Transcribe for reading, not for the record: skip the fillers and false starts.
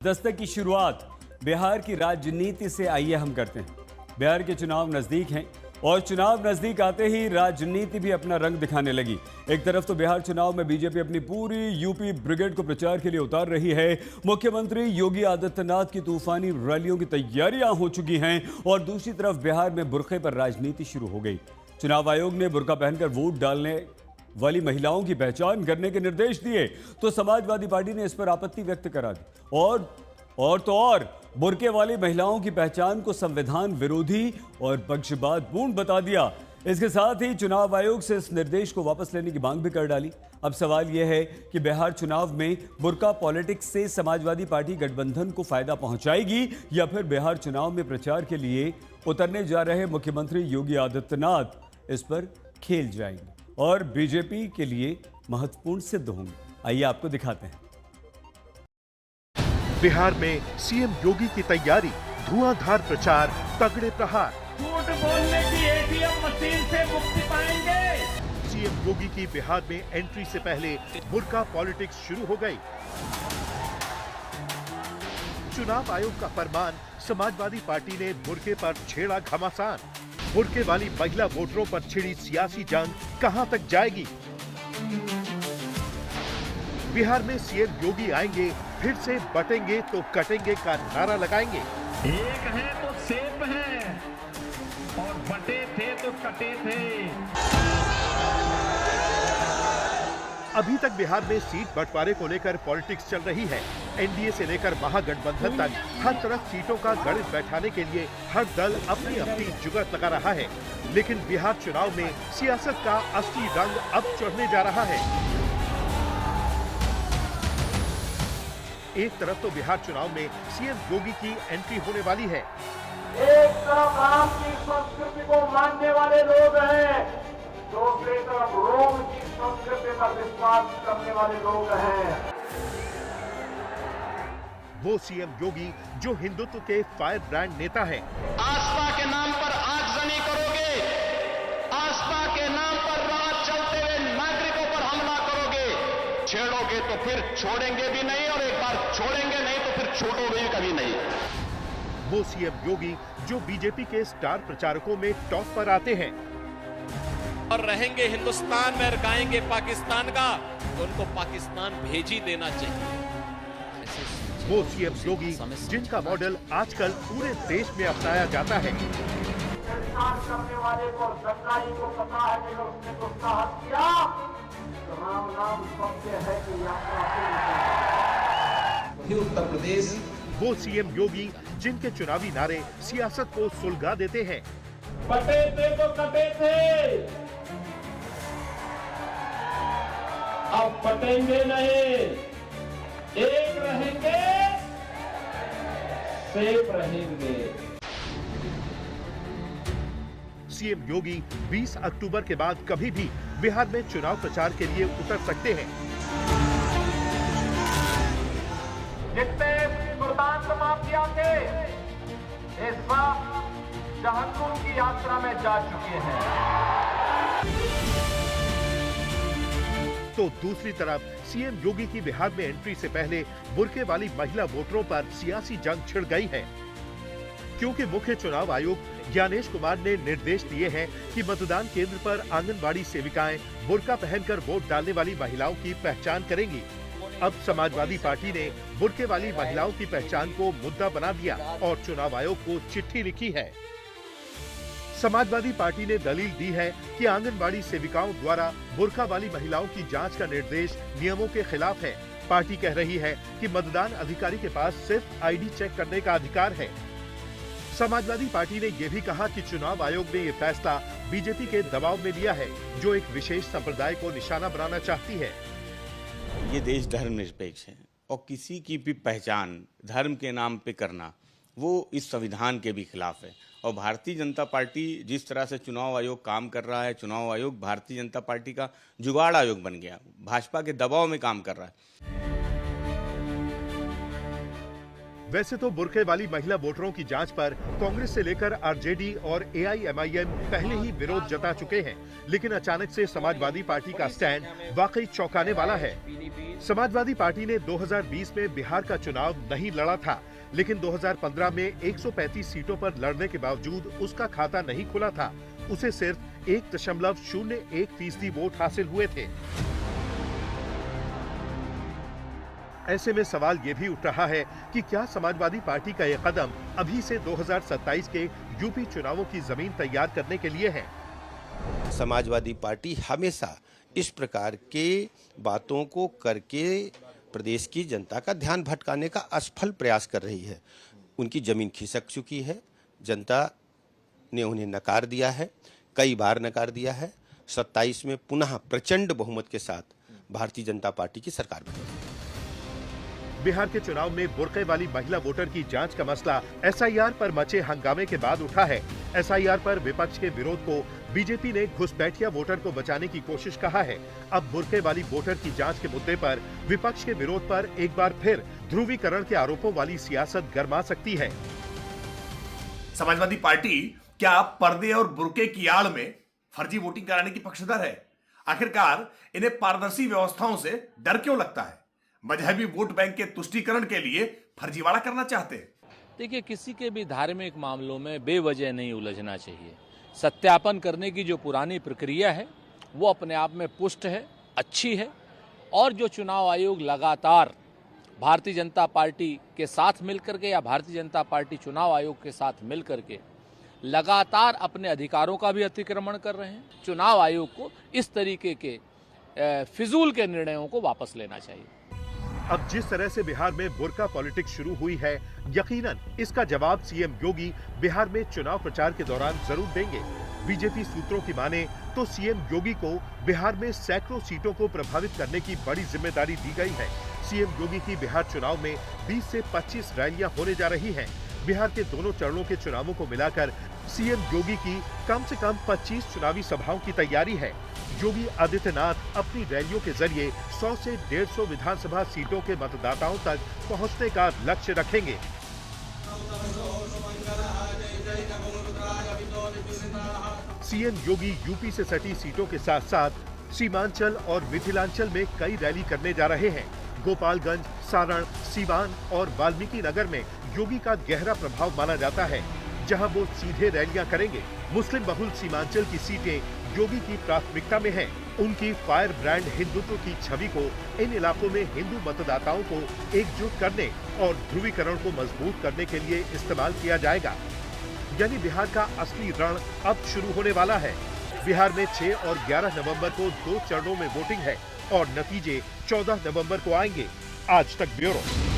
दस्तक की शुरुआत बिहार की राजनीति से आइए हम करते हैं। बिहार के चुनाव नजदीक हैं और चुनाव नजदीक आते ही राजनीति भी अपना रंग दिखाने लगी। एक तरफ तो बिहार चुनाव में बीजेपी अपनी पूरी यूपी ब्रिगेड को प्रचार के लिए उतार रही है। मुख्यमंत्री योगी आदित्यनाथ की तूफानी रैलियों की तैयारियां हो चुकी हैं और दूसरी तरफ बिहार में बुर्के पर राजनीति शुरू हो गई। चुनाव आयोग ने बुर्का पहनकर वोट डालने वाली महिलाओं की पहचान करने के निर्देश दिए तो समाजवादी पार्टी ने इस पर आपत्ति व्यक्त करा दी और बुर्के वाली महिलाओं की पहचान को संविधान विरोधी और पक्षपातपूर्ण बता दिया। इसके साथ ही चुनाव आयोग से इस निर्देश को वापस लेने की मांग भी कर डाली। अब सवाल यह है कि बिहार चुनाव में बुर्का पॉलिटिक्स से समाजवादी पार्टी गठबंधन को फायदा पहुंचाएगी या फिर बिहार चुनाव में प्रचार के लिए उतरने जा रहे मुख्यमंत्री योगी आदित्यनाथ इस पर खेल जाएंगे और बीजेपी के लिए महत्वपूर्ण सिद्ध होंगे। आइए आपको दिखाते हैं। बिहार में सीएम योगी की तैयारी, धुआंधार प्रचार, तगड़े प्रहार। झूठ बोलने की एटीएम मशीन से मुक्ति पाएंगे। सीएम योगी की बिहार में एंट्री से पहले बुर्का पॉलिटिक्स शुरू हो गई। चुनाव आयोग का फरमान, समाजवादी पार्टी ने बुर्के पर छेड़ा घमासान। बुर्के वाली महिला वोटरों पर छिड़ी सियासी जंग कहां तक जाएगी? बिहार में सीएम योगी आएंगे, फिर से बटेंगे तो कटेंगे का नारा लगाएंगे। एक है तो सेफ है और बटे थे तो कटे थे। अभी तक बिहार में सीट बंटवारे को लेकर पॉलिटिक्स चल रही है। एनडीए से लेकर महागठबंधन तक हर तरफ सीटों का गणित बैठाने के लिए हर दल अपनी अपनी जुगत लगा रहा है। लेकिन बिहार चुनाव में सियासत का असली रंग अब चढ़ने जा रहा है। एक तरफ तो बिहार चुनाव में सीएम योगी की एंट्री होने वाली है। एक तरफ राम की संस्कृति को मानने वाले लोग हैं, दूसरी तरफ रोम की संस्कृति पर विश्वास करने वाले लोग हैं। वो सीएम योगी जो हिंदुत्व के फायर ब्रांड नेता है। आस्था के नाम पर आगजनी करोगे, आस्था के नाम पर राह चलते हुए नागरिकों पर हमला करोगे, छेड़ोगे तो फिर छोड़ेंगे भी नहीं और एक बार छोड़ेंगे नहीं तो फिर छोड़ोगे कभी नहीं। वो सीएम योगी जो बीजेपी के स्टार प्रचारकों में टॉप पर आते हैं और रहेंगे हिंदुस्तान में और गाएंगे पाकिस्तान का, तो उनको पाकिस्तान भेज ही देना चाहिए। वो सीएम योगी जिनका मॉडल आजकल पूरे देश में अपनाया जाता है। करने वाले को सरकारी को पता है कि उसने तो साहस किया, राम नाम सत्य है कि उत्तर प्रदेश। वो सीएम योगी जिनके चुनावी नारे सियासत को सुलगा देते हैं। बटे थे तो कटे थे, अब बटेंगे नहीं, एक रहेंगे, सेफ रहेंगे। सीएम योगी 20 अक्टूबर के बाद कभी भी बिहार में चुनाव प्रचार के लिए उतर सकते हैं। जितने सुल्तान माफिया थे, इस सब जहन्नुम की यात्रा में जा चुके हैं। तो दूसरी तरफ सीएम योगी की बिहार में एंट्री से पहले बुर्के वाली महिला वोटरों पर सियासी जंग छिड़ गई है, क्योंकि मुख्य चुनाव आयुक्त ज्ञानेश कुमार ने निर्देश दिए हैं कि मतदान केंद्र पर आंगनबाड़ी सेविकाएं बुर्का पहनकर वोट डालने वाली महिलाओं की पहचान करेंगी। अब समाजवादी पार्टी ने बुर्के वाली महिलाओं की पहचान को मुद्दा बना दिया और चुनाव आयोग को चिट्ठी लिखी है। समाजवादी पार्टी ने दलील दी है कि आंगनबाड़ी सेविकाओं द्वारा बुर्का वाली महिलाओं की जांच का निर्देश नियमों के खिलाफ है। पार्टी कह रही है कि मतदान अधिकारी के पास सिर्फ आईडी चेक करने का अधिकार है। समाजवादी पार्टी ने यह भी कहा कि चुनाव आयोग ने यह फैसला बीजेपी के दबाव में लिया है, जो एक विशेष संप्रदाय को निशाना बनाना चाहती है। ये देश धर्मनिरपेक्ष है और किसी की भी पहचान धर्म के नाम पे करना वो इस संविधान के भी खिलाफ है। और भारतीय जनता पार्टी जिस तरह से चुनाव आयोग काम कर रहा है, चुनाव आयोग भारतीय जनता पार्टी का जुगाड़ आयोग बन गया, भाजपा के दबाव में काम कर रहा है। वैसे तो बुर्के वाली महिला वोटरों की जांच पर कांग्रेस से लेकर आरजेडी और एआईएमआईएम पहले ही विरोध जता चुके हैं, लेकिन अचानक से समाजवादी पार्टी का स्टैंड वाकई चौंकाने वाला है। समाजवादी पार्टी ने 2020 में बिहार का चुनाव नहीं लड़ा था, लेकिन 2015 में 135 सीटों पर लड़ने के बावजूद उसका खाता नहीं खुला था। उसे सिर्फ 1.01% वोट हासिल हुए थे। ऐसे में सवाल ये भी उठ रहा है कि क्या समाजवादी पार्टी का यह कदम अभी से 2027 के यूपी चुनावों की जमीन तैयार करने के लिए है? समाजवादी पार्टी हमेशा इस प्रकार के बातों को करके प्रदेश की जनता का ध्यान भटकाने का असफल प्रयास कर रही है। उनकी जमीन खिसक चुकी है, जनता ने उन्हें नकार दिया है, कई बार नकार दिया है। 27 में पुनः प्रचंड बहुमत के साथ भारतीय जनता पार्टी की सरकार बनेगी। बिहार के चुनाव में बुर्के वाली महिला वोटर की जांच का मसला एसआईआर पर मचे हंगामे के बाद उठा है। एसआईआर पर विपक्ष के विरोध को बीजेपी ने घुसपैठिया वोटर को बचाने की कोशिश कहा है। अब बुर्के वाली वोटर की जांच के मुद्दे पर विपक्ष के विरोध पर एक बार फिर ध्रुवीकरण के आरोपों वाली सियासत गरमा सकती है। समाजवादी पार्टी क्या पर्दे और बुर्के की आड़ में फर्जी वोटिंग कराने की पक्षधर है? आखिरकार इन्हें पारदर्शी व्यवस्थाओं से डर क्यों लगता है? मजहबी वोट बैंक के तुष्टीकरण के लिए फर्जीवाड़ा करना चाहते हैं? देखिए, किसी के भी धार्मिक मामलों में बेवजह नहीं उलझना चाहिए। सत्यापन करने की जो पुरानी प्रक्रिया है वो अपने आप में पुष्ट है, अच्छी है। और जो चुनाव आयोग लगातार भारतीय जनता पार्टी के साथ मिलकर के या भारतीय जनता पार्टी चुनाव आयोग के साथ मिलकर के लगातार अपने अधिकारों का भी अतिक्रमण कर रहे हैं। चुनाव आयोग को इस तरीके के फिजूल के निर्णयों को वापस लेना चाहिए। अब जिस तरह से बिहार में बुर्का पॉलिटिक्स शुरू हुई है, यकीनन इसका जवाब सीएम योगी बिहार में चुनाव प्रचार के दौरान जरूर देंगे। बीजेपी सूत्रों की माने तो सीएम योगी को बिहार में सैकड़ों सीटों को प्रभावित करने की बड़ी जिम्मेदारी दी गई है। सीएम योगी की बिहार चुनाव में 20 से 25 रैलियां होने जा रही हैं। बिहार के दोनों चरणों के चुनावों को मिलाकर सीएम योगी की कम से कम 25 चुनावी सभाओं की तैयारी है। योगी आदित्यनाथ अपनी रैलियों के जरिए 100 से 150 विधानसभा सीटों के मतदाताओं तक पहुंचने का लक्ष्य रखेंगे। सीएम योगी यूपी से सटी सीटों के साथ साथ सीमांचल और मिथिलांचल में कई रैली करने जा रहे हैं। गोपालगंज, सारण, सीवान और वाल्मीकि नगर में योगी का गहरा प्रभाव माना जाता है, जहां वो सीधे रैलियां करेंगे। मुस्लिम बहुल सीमांचल की सीटें योगी की प्राथमिकता में हैं। उनकी फायर ब्रांड हिंदुत्व की छवि को इन इलाकों में हिंदू मतदाताओं को एकजुट करने और ध्रुवीकरण को मजबूत करने के लिए इस्तेमाल किया जाएगा। यानी बिहार का असली रण अब शुरू होने वाला है। बिहार में 6 और 11 नवंबर को 2 चरणों में वोटिंग है और नतीजे 14 नवंबर को आएंगे। आज तक ब्यूरो।